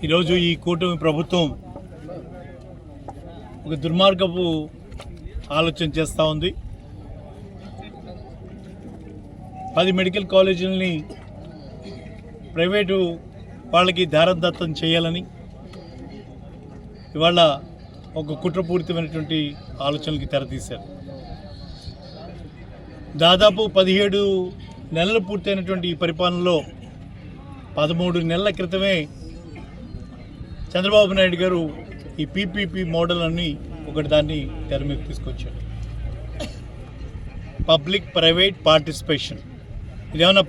ఈరోజు ఈ కూటమి ప్రభుత్వం ఒక దుర్మార్గపు ఆలోచన చేస్తూ ఉంది. 10 మెడికల్ కాలేజీలని ప్రైవేటు వాళ్ళకి దారదత్తం చేయాలని ఇవాళ ఒక కుట్రపూరితమైనటువంటి ఆలోచనలకి తెరతీశారు. దాదాపు 17 నెలలు పూర్తయినటువంటి ఈ పరిపాలనలో 13 నెలల క్రితమే చంద్రబాబు నాయుడు గారు ఈ పీపీపీ మోడల్ అని ఒకటి దాన్ని తెర మీద తీసుకొచ్చారు. Public private participation. ఇదేమన్నా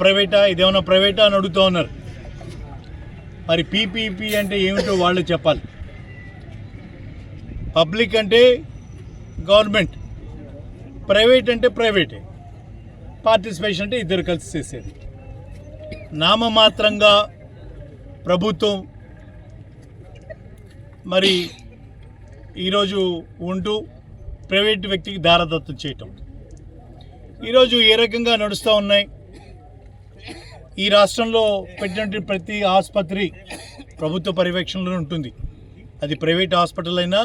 ప్రైవేటా అని అడుగుతూ ఉన్నారు. మరి పీపీపీ అంటే ఏమిటో వాళ్ళు చెప్పాలి. పబ్లిక్ అంటే గవర్నమెంట్, ప్రైవేట్ అంటే ప్రైవేటే, పార్టిసిపేషన్ అంటే ఇద్దరు కలిసి చేసేది. నామమాత్రంగా ప్రభుత్వం మరి ఈరోజు ఉంటూ ప్రైవేట్ వ్యక్తికి దారదత్తం చేయటం ఈరోజు ఏ రకంగా నడుస్తూ ఉన్నాయి. ఈ రాష్ట్రంలో పెట్టినటువంటి ప్రతి ఆసుపత్రి ప్రభుత్వ పర్యవేక్షణలో ఉంటుంది. అది ప్రైవేట్ హాస్పిటల్ అయినా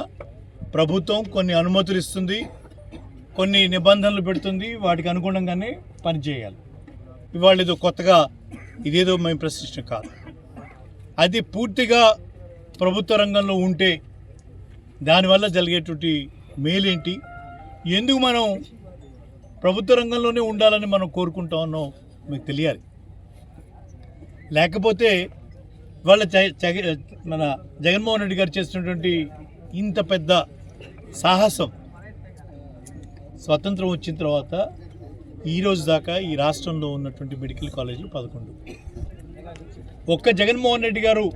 ప్రభుత్వం కొన్ని అనుమతులు ఇస్తుంది, కొన్ని నిబంధనలు పెడుతుంది, వాటికి అనుగుణంగానే పనిచేయాలి. ఇవాళ ఏదో కొత్తగా ఇదేదో మేము ప్రశ్నించడం కాదు. అది పూర్తిగా ప్రభుత్వ రంగంలో ఉంటే దానివల్ల జరిగేటువంటి మేలేంటి, ఎందుకు మనం ప్రభుత్వ రంగంలోనే ఉండాలని మనం కోరుకుంటా ఉన్నాం మీకు తెలియాలి. లేకపోతే వాళ్ళ మన జగన్మోహన్ రెడ్డి గారు చేసినటువంటి ఇంత పెద్ద సాహసం స్వతంత్రం వచ్చిన తర్వాత ఈరోజు దాకా ఈ రాష్ట్రంలో ఉన్నటువంటి మెడికల్ కాలేజీలు 11. ఒక్క జగన్మోహన్ రెడ్డి గారు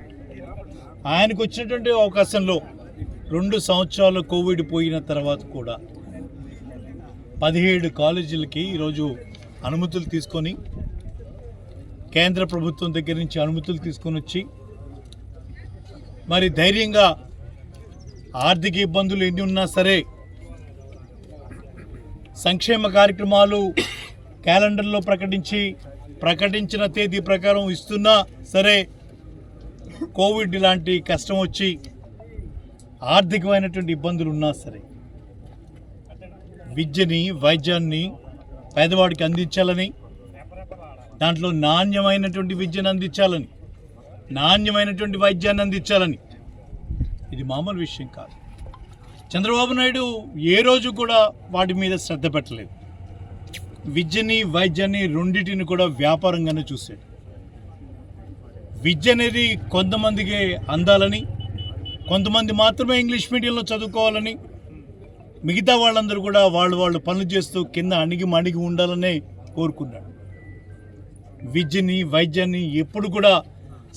ఆయనకు వచ్చినటువంటి అవకాశంలో 2 సంవత్సరాలు కోవిడ్ పోయిన తర్వాత కూడా 17 కాలేజీలకి ఈరోజు అనుమతులు తీసుకొని కేంద్ర ప్రభుత్వం దగ్గర నుంచి అనుమతులు తీసుకొని వచ్చి మరి ధైర్యంగా ఆర్థిక ఇబ్బందులు ఎన్ని ఉన్నా సరే సంక్షేమ కార్యక్రమాలు క్యాలెండర్లో ప్రకటించిన తేదీ ప్రకారం ఇస్తున్నా సరే కోవిడ్ లాంటి కష్టం వచ్చి ఆర్థికమైనటువంటి ఇబ్బందులు ఉన్నా సరే విద్యని వైద్యాన్ని పేదవాడికి అందించాలని, దాంట్లో నాణ్యమైనటువంటి విద్యను అందించాలని, నాణ్యమైనటువంటి వైద్యాన్ని అందించాలని, ఇది మామూలు విషయం కాదు. చంద్రబాబు నాయుడు ఏ రోజు కూడా వాటి మీద శ్రద్ధ పెట్టలేదు. విద్యని వైద్యాన్ని రెండింటిని కూడా వ్యాపారంగానే చూశాడు. విద్య అనేది కొంతమందికి అందాలని, కొంతమంది మాత్రమే ఇంగ్లీష్ మీడియంలో చదువుకోవాలని, మిగతా వాళ్ళందరూ కూడా వాళ్ళు పనులు చేస్తూ కింద అణిగి ఉండాలనే కోరుకున్నాడు. విద్యని వైద్యాన్ని ఎప్పుడు కూడా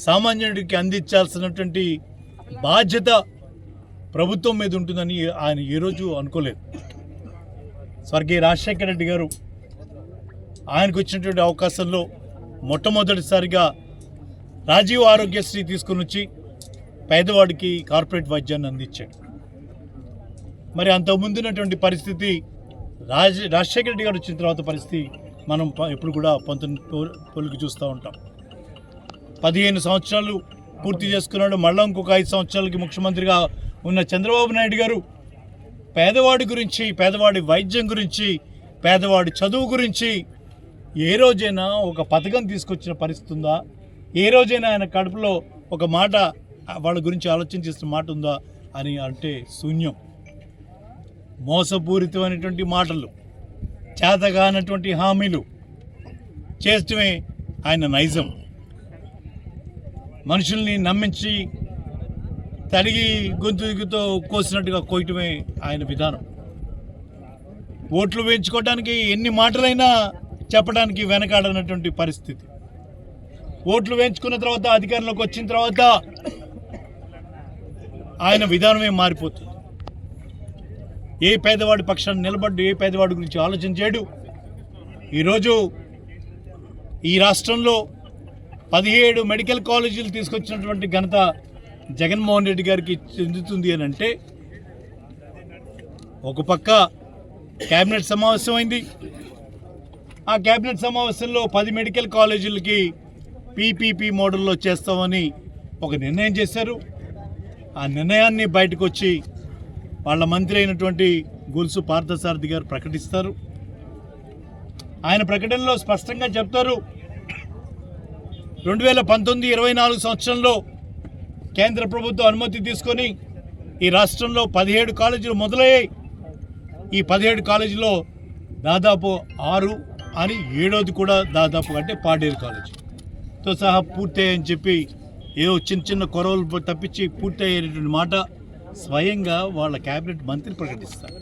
సామాన్యుడికి అందించాల్సినటువంటి బాధ్యత ప్రభుత్వం మీద ఉంటుందని ఆయన ఏ రోజు అనుకోలేదు. స్వర్గీయ రాజశేఖర రెడ్డి గారు ఆయనకు వచ్చినటువంటి అవకాశంలో మొట్టమొదటిసారిగా రాజీవ్ ఆరోగ్యశ్రీ తీసుకుని వచ్చి పేదవాడికి కార్పొరేట్ వైద్యాన్ని అందించాడు. మరి అంతకుముందున్నటువంటి పరిస్థితి రాజశేఖర రెడ్డి గారు వచ్చిన తర్వాత పరిస్థితి మనం ఎప్పుడు కూడా 19 చూస్తూ ఉంటాం. 15 సంవత్సరాలు పూర్తి చేసుకున్నాడు. మళ్ళీ ఇంకొక 5 సంవత్సరాలకి ముఖ్యమంత్రిగా ఉన్న చంద్రబాబు నాయుడు గారు పేదవాడి గురించి, పేదవాడి వైద్యం గురించి, పేదవాడి చదువు గురించి ఏ రోజైనా ఒక పథకం తీసుకొచ్చిన పరిస్థితి ఉందా? ఏ రోజైనా ఆయన కడుపులో ఒక మాట వాళ్ళ గురించి ఆలోచన చేసిన మాట ఉందా అని అంటే శూన్యం. మోసపూరితమైనటువంటి మాటలు, చేతగానటువంటి హామీలు చేస్తమే ఆయన నైజం. మనుషుల్ని నమ్మించి తడిగి గొంతుతో కోసినట్టుగా కోయటమే ఆయన విధానం. ఓట్లు వేయించుకోవడానికి ఎన్ని మాటలైనా చెప్పడానికి వెనకాడనటువంటి పరిస్థితి. ఓట్లు వేయించుకున్న తర్వాత అధికారంలోకి వచ్చిన తర్వాత ఆయన విధానమే మారిపోతుంది. ఏ పేదవాడి పక్షాన్ని నిలబడ్డు, ఏ పేదవాడి గురించి ఆలోచన చేయడు. ఈరోజు ఈ రాష్ట్రంలో 17 మెడికల్ కాలేజీలు తీసుకొచ్చినటువంటి ఘనత జగన్మోహన్ రెడ్డి గారికి చెందుతుంది అని అంటే, ఒక పక్క కేబినెట్ సమావేశం అయింది. ఆ కేబినెట్ సమావేశంలో 10 మెడికల్ కాలేజీలకి పీపీపీ మోడల్లో చేస్తామని ఒక నిర్ణయం చేశారు. ఆ నిర్ణయాన్ని బయటకు వచ్చి వాళ్ళ మంత్రి అయినటువంటి గొలుసు పార్థసారథి గారు ప్రకటిస్తారు. ఆయన ప్రకటనలో స్పష్టంగా చెప్తారు, 2019-24 సంవత్సరంలో కేంద్ర ప్రభుత్వం అనుమతి తీసుకొని ఈ రాష్ట్రంలో 17 కాలేజీలు మొదలయ్యాయి. ఈ 17 కాలేజీలో దాదాపు 6 అని 7వది కూడా దాదాపు అంటే పాడేరు కాలేజీతో సహా పూర్తయ్యాయని చెప్పి ఏవో చిన్న చిన్న కొరవలు తప్పించి పూర్తయ్యేటువంటి మాట స్వయంగా వాళ్ళ క్యాబినెట్ మంత్రి ప్రకటిస్తారు.